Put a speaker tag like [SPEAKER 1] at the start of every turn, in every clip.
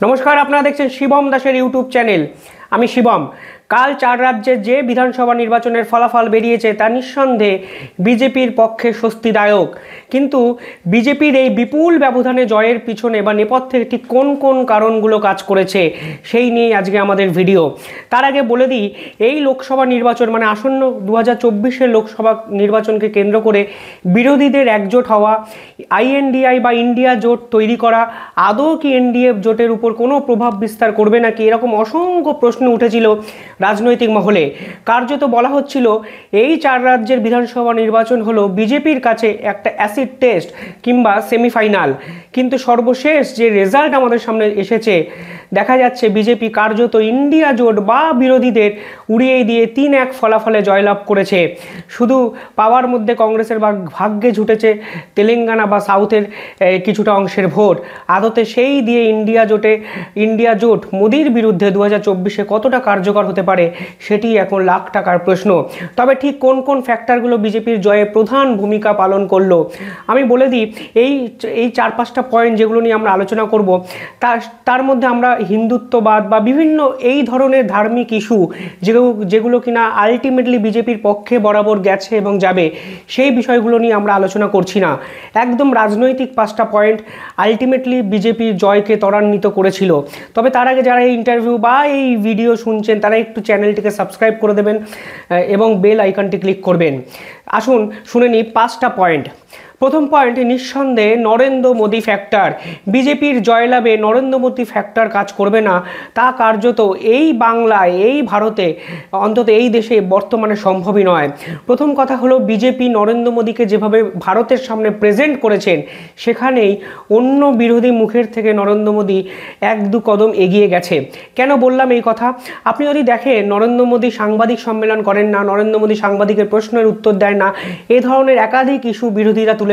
[SPEAKER 1] নমস্কার, আপনারা দেখছেন শিবম দাসের ইউটিউব চ্যানেল। আমি শিবম। কাল 4 রাজ্যের যে বিধানসভা নির্বাচনের ফলাফল বেরিয়েছে তা নিঃসন্দেহে বিজেপির পক্ষে স্বস্তিদায়ক। কিন্তু বিজেপির এই বিপুল ব্যবধানে জয়ের পিছনে বা নেপথ্যে ঠিক কোন কোন কারণগুলো কাজ করেছে সেই নিয়ে আজকে আমাদের ভিডিও। তার আগে বলে দিই, এই লোকসভা নির্বাচন মানে আসন্ন 2024-এর লোকসভা নির্বাচনকে কেন্দ্র করে বিরোধীদের একজোট হওয়া, আইএনডিআই বা ইন্ডিয়া জোট তৈরি করা আদৌ কি এনডিএ জোটের উপর কোনো প্রভাব বিস্তার করবে নাকি, এরকম অসংখ্য প্রশ্ন উঠেছিল রাজনৈতিক মহলে। কার্যত বলা হচ্ছিল এই 4 রাজ্যের বিধানসভা নির্বাচন হলো বিজেপির কাছে একটা অ্যাসিড টেস্ট কিংবা সেমিফাইনাল। কিন্তু সর্বশেষ যে রেজাল্ট আমাদের সামনে এসেছে, দেখা যাচ্ছে বিজেপি কার্যত ইন্ডিয়া জোট বা বিরোধীদের উড়িয়ে দিয়ে 3-1 ফলাফলে জয়লাভ করেছে। শুধু পাওয়ার মধ্যে কংগ্রেসের ভাগ্যে ঝুটেছে তেলেঙ্গানা বা সাউথের কিছুটা অংশের ভোট। আদতে সেই দিয়ে ইন্ডিয়া জোট মোদির বিরুদ্ধে 2024-এ কতটা কার্যকর হতে পারে সেটি এখন লাখ টাকার প্রশ্ন। তবে ঠিক কোন কোন ফ্যাক্টরগুলো বিজেপির জয়ে প্রধান ভূমিকা পালন করলো আমি বলে দিই। এই 4-5টা পয়েন্ট যেগুলো নিয়ে আমরা আলোচনা করব, তার মধ্যে আমরা হিন্দুত্ববাদ বা বিভিন্ন এই ধরনের ধার্মিক ইস্যু যেগুলো কিনা আলটিমেটলি বিজেপির পক্ষে বরাবর গেছে এবং যাবে, সেই বিষয়গুলো নিয়ে আমরা আলোচনা করছি না। একদম রাজনৈতিক 5টা পয়েন্ট আলটিমেটলি বিজেপির জয়কে ত্বরান্বিত করেছিল। তবে তার আগে যারা এই ইন্টারভিউ বা এই ভিডিও শুনছেন তারা একটু চ্যানেলটিকে সাবস্ক্রাইব করে দেবেন এবং বেল আইকনটি ক্লিক করবেন। আসুন শুনে নিই 5টা পয়েন্ট। প্রথম পয়েন্ট, নিঃসন্দেহে নরেন্দ্র মোদী ফ্যাক্টর। বিজেপির জয়লাভে নরেন্দ্র মোদী ফ্যাক্টর কাজ করবে না তা কার্যত এই বাংলায়, এই ভারতে, অন্তত এই দেশে বর্তমানে সম্ভবই নয়। প্রথম কথা হলো, বিজেপি নরেন্দ্র মোদীকে যেভাবে ভারতের সামনে প্রেজেন্ট করেছেন সেখানেই অন্য বিরোধী মুখের থেকে নরেন্দ্র মোদী 1-2 কদম এগিয়ে গেছে। কেন বললাম এই কথা? আপনি যদি দেখেন, নরেন্দ্র মোদী সাংবাদিক সম্মেলন করেন না, নরেন্দ্র মোদী সাংবাদিকের প্রশ্নের উত্তর দেয় না, এ ধরনের একাধিক ইস্যু বিরোধীরা তুলেছে।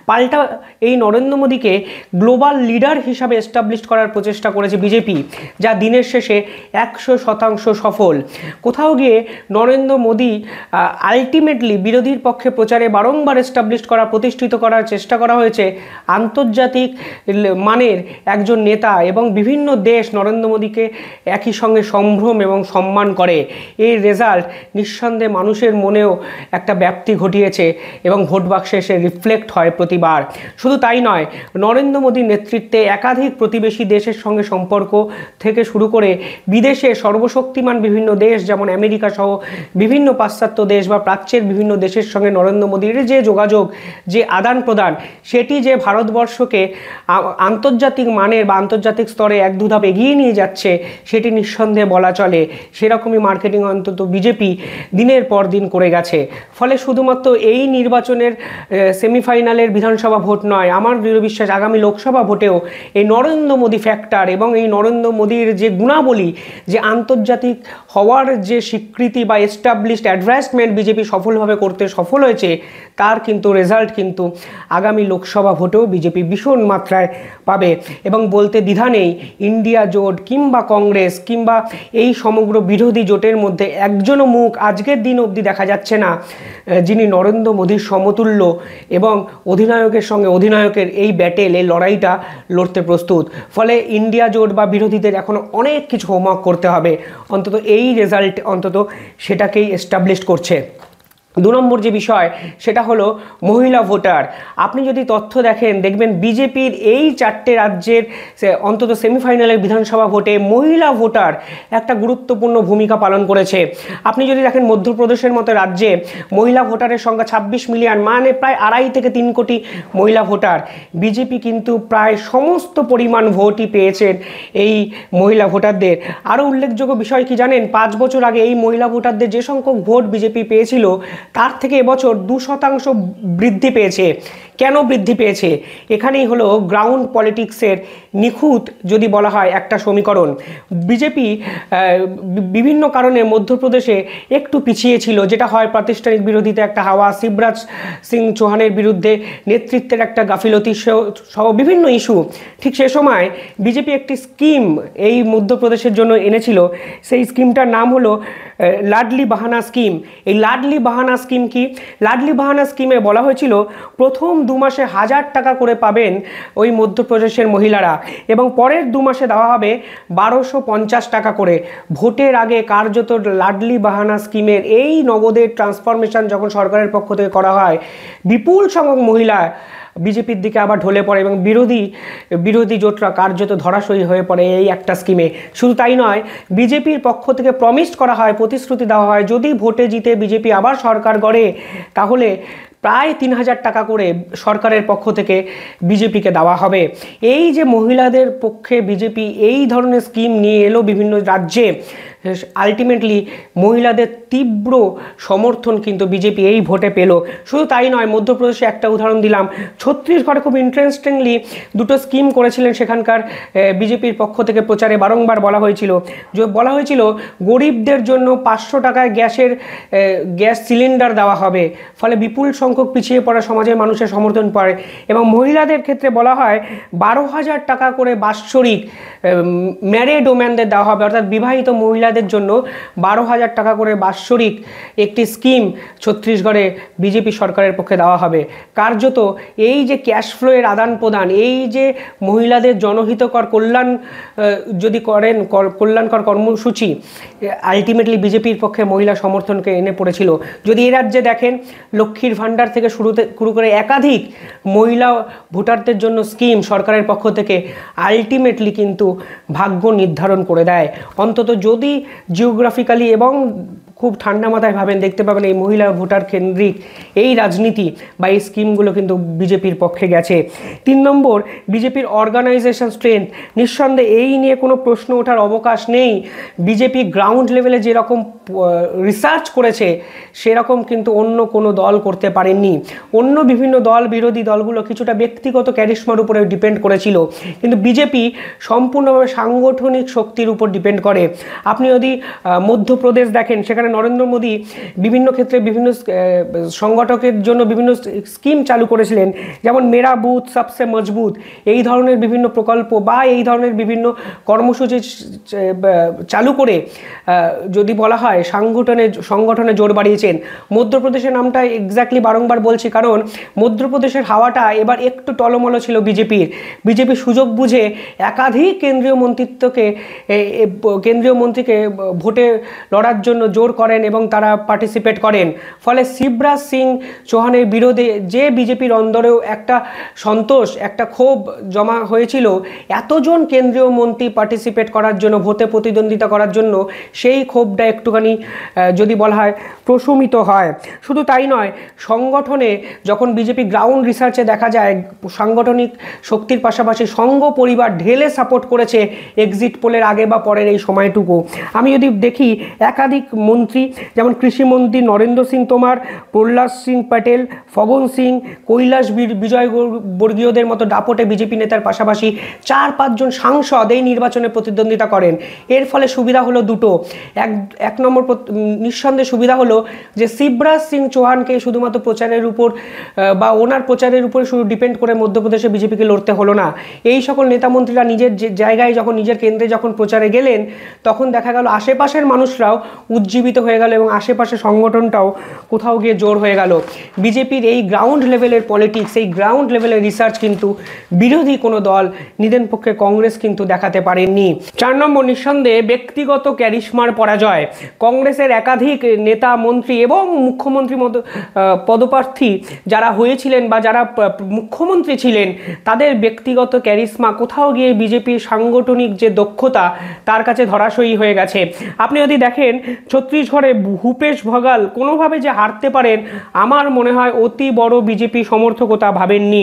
[SPEAKER 1] পাল্টা এই নরেন্দ্র মোদীকে গ্লোবাল লিডার হিসাবে এস্টাবলিশ করার প্রচেষ্টা করেছে বিজেপি, যা দিনের শেষে 100% সফল। কোথাও গিয়ে নরেন্দ্র মোদী আলটিমেটলি বিরোধীর পক্ষে প্রচারে বারংবার এস্টাবলিশ করা, প্রতিষ্ঠিত করার চেষ্টা করা হয়েছে আন্তর্জাতিক মানের একজন নেতা, এবং বিভিন্ন দেশ নরেন্দ্র মোদীকে একই সঙ্গে সম্ভ্রম এবং সম্মান করে। এই রেজাল্ট নিঃসন্দেহে মানুষের মনেও একটা ব্যাপ্তি ঘটিয়েছে এবং ভোট বাক্সে এসে রিফ্লেক্ট হয় প্রতিবার। শুধু তাই নয়, নরেন্দ্র মোদীর নেতৃত্বে একাধিক প্রতিবেশী দেশের সঙ্গে সম্পর্ক থেকে শুরু করে বিদেশে সর্বশক্তিমান বিভিন্ন দেশ যেমন আমেরিকা সহ বিভিন্ন পাশ্চাত্য দেশ বা প্রাচ্যের বিভিন্ন দেশের সঙ্গে নরেন্দ্র মোদীর যে যোগাযোগ, যে আদান প্রদান, সেটি যে ভারতবর্ষকে আন্তর্জাতিক মানের বা আন্তর্জাতিক স্তরে 1-2 ধাপ এগিয়ে নিয়ে যাচ্ছে সেটি নিঃসন্দেহে বলা চলে। সেরকমই মার্কেটিং অন্তত বিজেপি দিনের পর দিন করে গেছে। ফলে শুধুমাত্র এই নির্বাচনের সেমিফাইনালের বিধানসভা ভোট নয়, আমার দৃঢ় বিশ্বাস আগামী লোকসভা ভোটেও এই নরেন্দ্র মোদী ফ্যাক্টর এবং এই নরেন্দ্র মোদীর যে গুণাবলী, যে আন্তর্জাতিক হওয়ার যে স্বীকৃতি বা এস্টাবলিশড অ্যাডভার্টাইজমেন্ট বিজেপি সফলভাবে করতে সফল হয়েছে, তার কিন্তু রেজাল্ট কিন্তু আগামী লোকসভা ভোটেও বিজেপি ভীষণ মাত্রায় পাবে। এবং বলতে দ্বিধা নেই, ইন্ডিয়া জোট কিংবা কংগ্রেস কিংবা এই সমগ্র বিরোধী জোটের মধ্যে একজনও মুখ আজকের দিন অবধি দেখা যাচ্ছে না যিনি নরেন্দ্র মোদীর সমতুল্য এবং অধিনায়কের সঙ্গে অধিনায়কের এই ব্যাটেল, এই লড়াইটা লড়তে প্রস্তুত। ফলে ইন্ডিয়া জোট বা বিরোধীদের এখনও অনেক কিছু হোমওয়ার্ক করতে হবে, অন্তত এই রেজাল্ট অন্তত সেটাকেই এস্টাবলিশ করছে। 2 নম্বর যে বিষয় সেটা হলো মহিলা ভোটার। আপনি যদি তথ্য দেখবেন বিজেপির এই 4টে রাজ্যের অন্তত সেমিফাইনালের বিধানসভা ভোটে মহিলা ভোটার একটা গুরুত্বপূর্ণ ভূমিকা পালন করেছে। আপনি যদি দেখেন মধ্যপ্রদেশের মতো রাজ্যে মহিলা ভোটারের সংখ্যা 26 মিলিয়ন, মানে প্রায় 2.5 থেকে 3 কোটি মহিলা ভোটার। বিজেপি কিন্তু প্রায় সমস্ত পরিমাণ ভোটই পেয়েছেন এই মহিলা ভোটারদের। আরও উল্লেখযোগ্য বিষয় কি জানেন? 5 বছর আগে এই মহিলা ভোটারদের যে সংখ্যক ভোট বিজেপি পেয়েছিল তার থেকে এবছর 2% বৃদ্ধি পেয়েছে। কেন বৃদ্ধি পেয়েছে? এখানেই হলো গ্রাউন্ড পলিটিক্সের নিখুঁত যদি বলা হয় একটা সমীকরণ। বিজেপি বিভিন্ন কারণে মধ্যপ্রদেশে একটু পিছিয়ে ছিল, যেটা হয় প্রাতিষ্ঠানিক বিরোধিতা একটা হাওয়া, শিবরাজ সিং চৌহানের বিরুদ্ধে নেতৃত্বের একটা গাফিলতি সহ বিভিন্ন ইস্যু। ঠিক সে সময় বিজেপি একটি স্কিম এই মধ্যপ্রদেশের জন্য এনেছিল। সেই স্কিমটার নাম হলো লাডলি বাহানা স্কিম। এই লাডলি বাহানা স্কিম কি? লাডলি বাহানা স্কিমে বলা হয়েছিল প্রথম 2 মাসে 1000 টাকা করে পাবেন ওই মধ্যপ্রদেশের মহিলারা, এবং পরের 2 মাসে দেওয়া হবে 1250 টাকা করে। ভোটের আগে কার্যত লাডলি বাহানা স্কিমের এই নগদের ট্রান্সফরমেশন যখন সরকারের পক্ষ থেকে করা হয়, বিপুল সংখ্যক মহিলা বিজেপির দিকে আবার ঢলে পড়ে এবং বিরোধী জোটরা কার্যত ধরাশয়ী হয়ে পড়ে এই একটা স্কিমে। শুধু তাই নয়, বিজেপির পক্ষ থেকে প্রমিস করা হয়, প্রতিশ্রুতি দেওয়া হয়, যদি ভোটে জিতে বিজেপি আবার সরকার গড়ে তাহলে প্রায় 3000 টাকা করে সরকারের পক্ষ থেকে বিজেপিকে দেওয়া হবে। এই যে মহিলাদের পক্ষে বিজেপি এই ধরনের স্কিম নিয়ে এলো বিভিন্ন রাজ্যে, আলটিমেটলি মহিলাদের তীব্র সমর্থন কিন্তু বিজেপি এই ভোটে পেল। শুধু তাই নয়, মধ্যপ্রদেশে একটা উদাহরণ দিলাম, ছত্তিশগড়ে খুব ইন্টারেস্টিংলি দুটো স্কিম করেছিলেন সেখানকার বিজেপির পক্ষ থেকে প্রচারে বারংবার বলা হয়েছিল গরিবদের জন্য 500 টাকায় গ্যাস সিলিন্ডার দেওয়া হবে, ফলে বিপুল সংখ্যক পিছিয়ে পড়া সমাজের মানুষের সমর্থন পায়। এবং মহিলাদের ক্ষেত্রে বলা হয় 12,000 টাকা করে বাৎসরিক ম্যারিড ওম্যানদের দেওয়া হবে, অর্থাৎ বিবাহিত মহিলাদের জন্য 12,000 টাকা করে বাৎসরিক একটি স্কিম ছত্তিশগড়ে বিজেপি সরকারের পক্ষে দেওয়া হবে। কার্যত এই যে ক্যাশ ফ্লোয়ের আদান প্রদান, এই যে মহিলাদের জনহিতকর কল্যাণকর কর্মসূচি আলটিমেটলি বিজেপির পক্ষে মহিলা সমর্থনকে এনে পড়েছিল। যদি এই রাজ্যে দেখেন, লক্ষ্মীর ভাণ্ডার থেকে শুরু করে একাধিক মহিলা ভোটারদের জন্য স্কিম সরকারের পক্ষ থেকে আলটিমেটলি কিন্তু ভাগ্য নির্ধারণ করে দেয়। অন্তত যদি জিওগ্রাফিক্যালি এবং খুব ঠান্ডা মাথায় ভাবেন, দেখতে পাবেন এই মহিলা ভোটার কেন্দ্রিক এই রাজনীতি বা এই স্কিমগুলো কিন্তু বিজেপির পক্ষে গেছে। 3 নম্বর, বিজেপির অর্গানাইজেশন স্ট্রেংথ। নিঃসন্দেহে এই নিয়ে কোনো প্রশ্ন ওঠার অবকাশ নেই। বিজেপি গ্রাউন্ড লেভেলে যেরকম রিসার্চ করেছে সেরকম কিন্তু অন্য কোনো দল করতে পারেননি। অন্য বিভিন্ন বিরোধী দলগুলো কিছুটা ব্যক্তিগত ক্যারিশমার উপরে ডিপেন্ড করেছিল, কিন্তু বিজেপি সম্পূর্ণভাবে সাংগঠনিক শক্তির উপর ডিপেন্ড করে। আপনি যদি মধ্যপ্রদেশ দেখেন, সেখানে নরেন্দ্র মোদী বিভিন্ন ক্ষেত্রে বিভিন্ন সংগঠকের জন্য বিভিন্ন স্কিম চালু করেছিলেন, যেমন মেরা বুথ সবসে মজবুত, এই ধরনের বিভিন্ন প্রকল্প বা এই ধরনের বিভিন্ন কর্মসূচি চালু করে যদি বলা হয় সংগঠনে জোর বাড়িয়েছেন। মধ্যপ্রদেশের নামটা এক্স্যাক্টলি বারংবার বলছি, কারণ মধ্যপ্রদেশের হাওয়াটা এবার একটু টলমলো ছিল বিজেপি সুযোগ বুঝে একাধিক কেন্দ্রীয় মন্ত্রীকে ভোটে লড়ার জন্য জোর করেন এবং তারা পার্টিসিপেট করেন। ফলে শিবরাজ সিং চৌহানের বিরোধে যে বিজেপির অন্দরেও একটা সন্তোষ, একটা ক্ষোভ জমা হয়েছিল, এতজন কেন্দ্রীয় মন্ত্রী পার্টিসিপেট করার জন্য, ভোটে প্রতিদ্বন্দ্বিতা করার জন্য, সেই ক্ষোভটা একটুখানি যদি বলা হয় প্রশমিত হয়। শুধু তাই নয়, সংগঠনে যখন বিজেপি গ্রাউন্ড রিসার্চে দেখা যায় সাংগঠনিক শক্তির পাশাপাশি সংঘ পরিবার ঢেলে সাপোর্ট করেছে এক্সিট পোলের আগে বা পরের এই সময়টুকু। আমি যদি দেখি একাধিক মন্ত্রী, যেমন কৃষিমন্ত্রী নরেন্দ্র সিং তোমার, প্রহ্লাদ সিং প্যাটেল, ফগন সিং, কৈলাস বিজয়বর্গীয়দের মতো দাপটে বিজেপি নেতার পাশাপাশি 4-5 জন সাংসদ এই নির্বাচনে প্রতিদ্বন্দ্বিতা করেন। এর ফলে সুবিধা হলো দুটো। এক নম্বর নিঃসন্দেহে সুবিধা হলো যে শিবরাজ সিং চৌহানকে শুধুমাত্র প্রচারের উপর বা ওনার প্রচারের উপরে শুধু ডিপেন্ড করে মধ্যপ্রদেশে বিজেপিকে লড়তে হলো না। এই সকল নেতামন্ত্রীরা নিজের জায়গায় যখন, নিজের কেন্দ্রে যখন প্রচারে গেলেন, তখন দেখা গেল আশেপাশের মানুষরাও উজ্জীবিত হয়ে গেল এবং আশেপাশে সংগঠনটাও কোথাও গিয়ে জোর হয়ে গেল। বিজেপির এই গ্রাউন্ড লেভেলের পলিটিক্স, এই গ্রাউন্ড লেভেলের রিসার্চ কিন্তু বিরোধী কোনো দল, নিদেন পক্ষে কংগ্রেস কিন্তু দেখাতে পারেননি। 4 নম্বর, নিঃসন্দেহে ব্যক্তিগত ক্যারিশমার পরাজয়। কংগ্রেসের একাধিক নেতা, মন্ত্রী এবং মুখ্যমন্ত্রী পদপ্রার্থী যারা হয়েছিলেন বা যারা মুখ্যমন্ত্রী ছিলেন, তাদের ব্যক্তিগত ক্যারিশমা কোথাও গিয়ে বিজেপির সাংগঠনিক যে দক্ষতা তার কাছে ধরাশয়ী হয়ে গেছে। আপনি যদি দেখেন, ছত্তিশগড়ে ভূপেশ বঘেল কোনোভাবে যে হারতে পারেন, আমার মনে হয় অতি বড় বিজেপি সমর্থকতা ভাবেননি।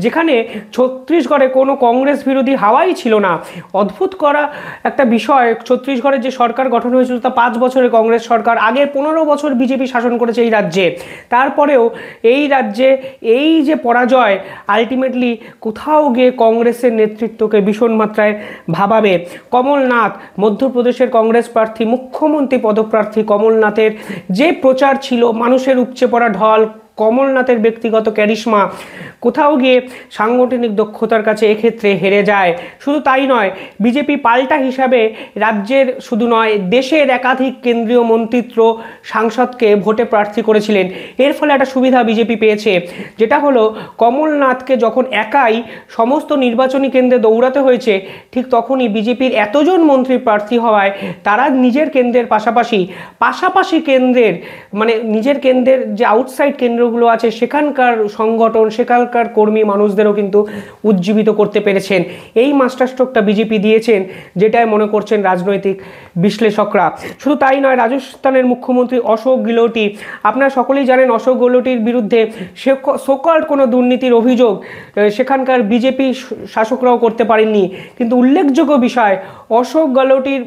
[SPEAKER 1] যেখানে ছত্তিশগড়ে কোনো কংগ্রেস বিরোধী হাওয়াই ছিল না। অদ্ভুত করা একটা বিষয়, ছত্তিশগড়ের যে সরকার গঠন হয়েছিল তা 5 বছরের কংগ্রেস সরকার, আগের 15 বছর বিজেপি শাসন করেছে এই রাজ্যে। তারপরেও এই রাজ্যে এই যে পরাজয় আলটিমেটলি কোথাও গিয়ে কংগ্রেসের নেতৃত্বকে ভীষণ মাত্রায় ভাবাবে। কমলনাথ, মধ্যপ্রদেশের কংগ্রেস প্রার্থী, মুখ্যমন্ত্রী পদপ্রার্থী কমলনাথের যে প্রচার ছিল, মানুষের উপচে পড়া ঢল, কমলনাথের ব্যক্তিগত ক্যারিশমা কোথাও গিয়ে সাংগঠনিক দক্ষতার কাছে এক্ষেত্রে হেরে যায়। শুধু তাই নয়, বিজেপি পাল্টা হিসাবে রাজ্যের শুধু নয় দেশের একাধিক কেন্দ্রীয় মন্ত্রিত্ব সাংসদকে ভোটে প্রার্থী করেছিলেন। এর ফলে একটা সুবিধা বিজেপি পেয়েছে, যেটা হলো কমলনাথকে যখন একাই সমস্ত নির্বাচনী কেন্দ্রে দৌড়াতে হয়েছে, ঠিক তখনই বিজেপির এতজন মন্ত্রী প্রার্থী হওয়ায় তারা নিজের কেন্দ্রের পাশাপাশি কেন্দ্রের মানে নিজের কেন্দ্রের যে আউটসাইড কেন্দ্রগুলো আছে সেখানকার সংগঠন, সেখানকার কর্মী মানুষদেরও কিন্তু উজ্জীবিত করতে পেরেছেন। এই মাস্টারস্ট্রোকটা বিজেপি দিয়েছেন, যেটাই মনে করছেন রাজনৈতিক বিশ্লেষকরা। শুধু তাই নয়, রাজস্থানের মুখ্যমন্ত্রী অশোক গেহলোট, আপনারা সকলেই জানেন অশোক গেহলোটের বিরুদ্ধে সোকল্ড কোনো দুর্নীতির অভিযোগ সেখানকার বিজেপি শাসকরাও করতে পারেননি। কিন্তু উল্লেখযোগ্য বিষয়, অশোক গেহলোটের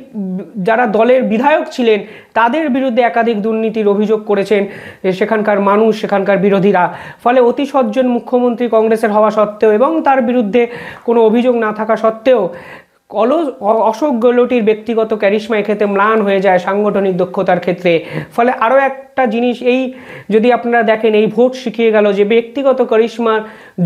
[SPEAKER 1] যারা দলের বিধায়ক ছিলেন তাদের বিরুদ্ধে একাধিক দুর্নীতির অভিযোগ করেছেন সেখানকার মানুষ, সেখানকার বিরোধীরা। ফলে অতি সজ্জন মুখ্যমন্ত্রী কংগ্রেসের হওয়া সত্ত্বেও এবং তার বিরুদ্ধে কোনো অভিযোগ না থাকা সত্ত্বেও অশোক গেহলোটের ব্যক্তিগত ক্যারিশমা এক্ষেত্রে ম্লান হয়ে যায় সাংগঠনিক দক্ষতার ক্ষেত্রে। ফলে আরও একটা জিনিস, এই যদি আপনারা দেখেন, এই ভোট শিখিয়ে গেল যে ব্যক্তিগত ক্যারিশমার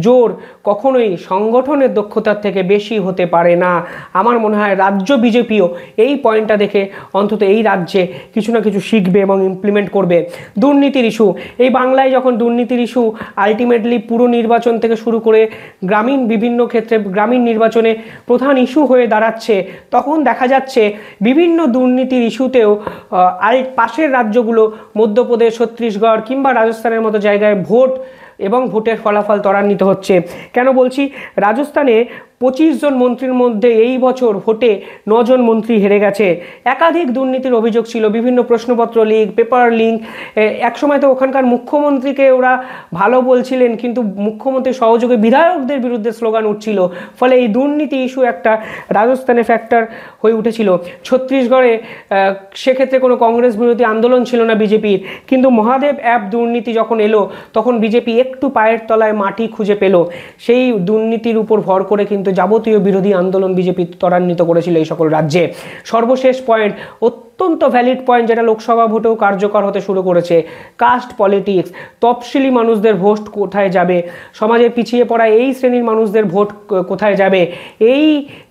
[SPEAKER 1] জোর কখনোই সংগঠনের দক্ষতার থেকে বেশি হতে পারে না। আমার মনে হয় রাজ্য বিজেপিও এই পয়েন্টটা দেখে অন্তত এই রাজ্যে কিছু না কিছু শিখবে এবং ইমপ্লিমেন্ট করবে। দুর্নীতির ইস্যু, এই বাংলায় যখন দুর্নীতির ইস্যু আলটিমেটলি পুরো নির্বাচন থেকে শুরু করে গ্রামীণ বিভিন্ন ক্ষেত্রে গ্রামীণ নির্বাচনে প্রধান ইস্যু হয়ে দাঁড়াচ্ছে, তখন দেখা যাচ্ছে বিভিন্ন দুর্নীতির ইস্যুতেও পাশের রাজ্যগুলো মধ্যপ্রদেশ, ছত্তিশগড় কিংবা রাজস্থানের মতো জায়গায় ভোট এবং ভোটের ফলাফল ত্বরান্বিত হচ্ছে। কেন বলছি? রাজস্থানে 25 জন মন্ত্রীর মধ্যে এই বছর ভোটে 9 জন মন্ত্রী হেরে গেছে। একাধিক দুর্নীতির অভিযোগ ছিল, বিভিন্ন প্রশ্নপত্র লিক, পেপার লিক। একসময় তো ওখানকার মুখ্যমন্ত্রীকে ওরা ভালো বলছিলেন, কিন্তু মুখ্যমন্ত্রীর সহযোগে বিধায়কদের বিরুদ্ধে স্লোগান উঠছিল। ফলে এই দুর্নীতি ইস্যু একটা রাজস্থানে ফ্যাক্টর হয়ে উঠেছিল। ছত্তিশগড়ে সেক্ষেত্রে কোনো কংগ্রেস বিরোধী আন্দোলন ছিল না বিজেপির, কিন্তু মহাদেব অ্যাপ দুর্নীতি যখন এলো তখন বিজেপি একটু পায়ের তলায় মাটি খুঁজে পেল। সেই দুর্নীতির উপর ভর করে কিন্তু যাবতীয় বিরোধী আন্দোলন বিজেপি ত্বরান্বিত করেছিল এই সকল রাজ্যে। সর্বশেষ পয়েন্ট, অত্যন্ত ভ্যালিড পয়েন্ট, যেটা লোকসভা ভোটেও কার্যকর হতে শুরু করেছে, কাস্ট পলিটিক্স। তফসিলি মানুষদের ভোট কোথায় যাবে, সমাজের পিছিয়ে পড়া এই শ্রেণীর মানুষদের ভোট কোথায় যাবে, এই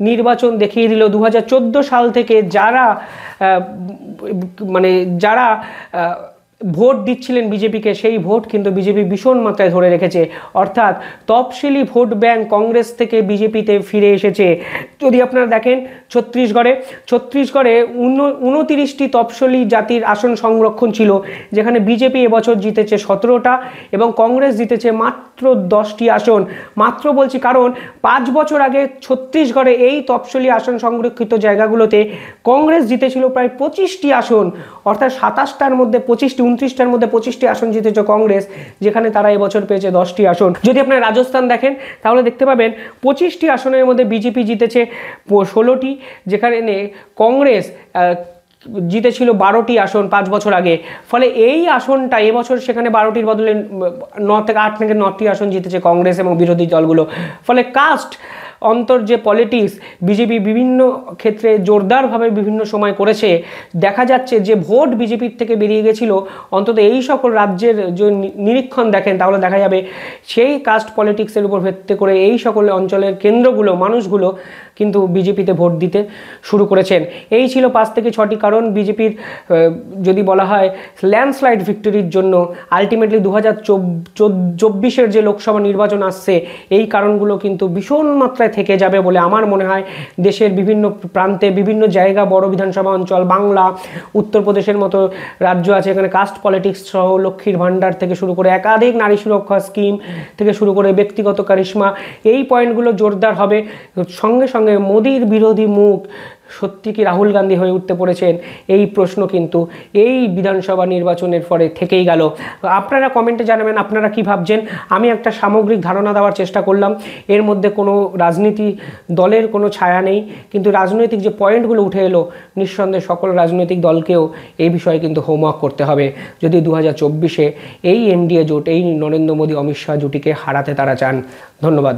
[SPEAKER 1] নির্বাচন দেখিয়ে দিল 2014 সাল থেকে যারা ভোট দিচ্ছিলেন বিজেপিকে, সেই ভোট কিন্তু বিজেপি ভীষণ মাত্রায় ধরে রেখেছে। অর্থাৎ তফসিলি ভোট ব্যাংক কংগ্রেস থেকে বিজেপিতে ফিরে এসেছে। যদি আপনারা দেখেন ছত্তিশগড়ে 29টি তফসিলি জাতির আসন সংরক্ষণ ছিল, যেখানে বিজেপি এবছর জিতেছে 17টা এবং কংগ্রেস জিতেছে মাত্র 10টি আসন। মাত্র বলছি কারণ 5 বছর আগে ছত্তিশগড়ে এই তফসিলি আসন সংরক্ষিত জায়গাগুলোতে কংগ্রেস জিতেছিল প্রায় 25টি আসন। অর্থাৎ 27টার মধ্যে 29টার মধ্যে 25টি আসন জিতেছে কংগ্রেস, যেখানে তারা এবছর পেয়েছে 10টি আসন। যদি আপনারা রাজস্থান দেখেন তাহলে দেখতে পাবেন 25টি আসনের মধ্যে বিজেপি জিতেছে 16টি, যেখানে কংগ্রেস জিতেছিল 12টি আসন 5 বছর আগে। ফলে এই আসনটা এবছর সেখানে 12টির বদলে 8 থেকে 9টি আসন জিতেছে কংগ্রেস এবং বিরোধী দলগুলো। ফলে কাস্ট অন্তর যে পলিটিক্স বিজেপি বিভিন্ন ক্ষেত্রে জোরদারভাবে বিভিন্ন সময় করেছে, দেখা যাচ্ছে যে ভোট বিজেপির থেকে বেরিয়ে গেছিল, অন্তত এই সকল রাজ্যের যে নিরীক্ষণ দেখেন তাহলে দেখা যাবে সেই কাস্ট পলিটিক্সের উপর ভিত্তি করে এই সকল অঞ্চলের কেন্দ্রগুলো মানুষগুলো কিন্তু বিজেপিতে ভোট দিতে শুরু করেছেন। এই ছিল 5 থেকে 6টি কারণ বিজেপির, যদি বলা হয় ল্যান্ডস্লাইড ভিক্টরির জন্য আলটিমেটলি 2024-এর যে লোকসভা নির্বাচন আসছে, এই কারণগুলো কিন্তু ভীষণ মাত্রায় থেকে যাবে বলে আমার মনে হয়। দেশের বিভিন্ন প্রান্তে বিভিন্ন জায়গা, বড় বিধানসভা অঞ্চল, বাংলা, উত্তরপ্রদেশের মতো রাজ্য আছে, এখানে কাস্ট পলিটিক্স সহ লক্ষ্মীর ভাণ্ডার থেকে শুরু করে একাধিক নারী সুরক্ষা স্কিম থেকে শুরু করে ব্যক্তিগত কারিশমা, এই পয়েন্টগুলো জোরদার হবে। সঙ্গে সঙ্গে মোদির বিরোধী মুখ সত্যি কি রাহুল গান্ধী হয়ে উঠতে পড়েছেন, এই প্রশ্ন কিন্তু এই বিধানসভা নির্বাচনের পরে থেকেই গেল। আপনারা কমেন্টে জানাবেন আপনারা কি ভাবছেন। আমি একটা সামগ্রিক ধারণা দেওয়ার চেষ্টা করলাম, এর মধ্যে কোনো রাজনীতি দলের কোনো ছায়া নেই, কিন্তু রাজনৈতিক যে পয়েন্টগুলো উঠে এলো, নিঃসন্দেহে সকল রাজনৈতিক দলকেও এই বিষয়ে কিন্তু হোমওয়ার্ক করতে হবে, যদি 2024-এ এই এনডিএ জোট, এই নরেন্দ্র মোদী অমিত শাহ জুটিকে হারাতে তারা চান। ধন্যবাদ।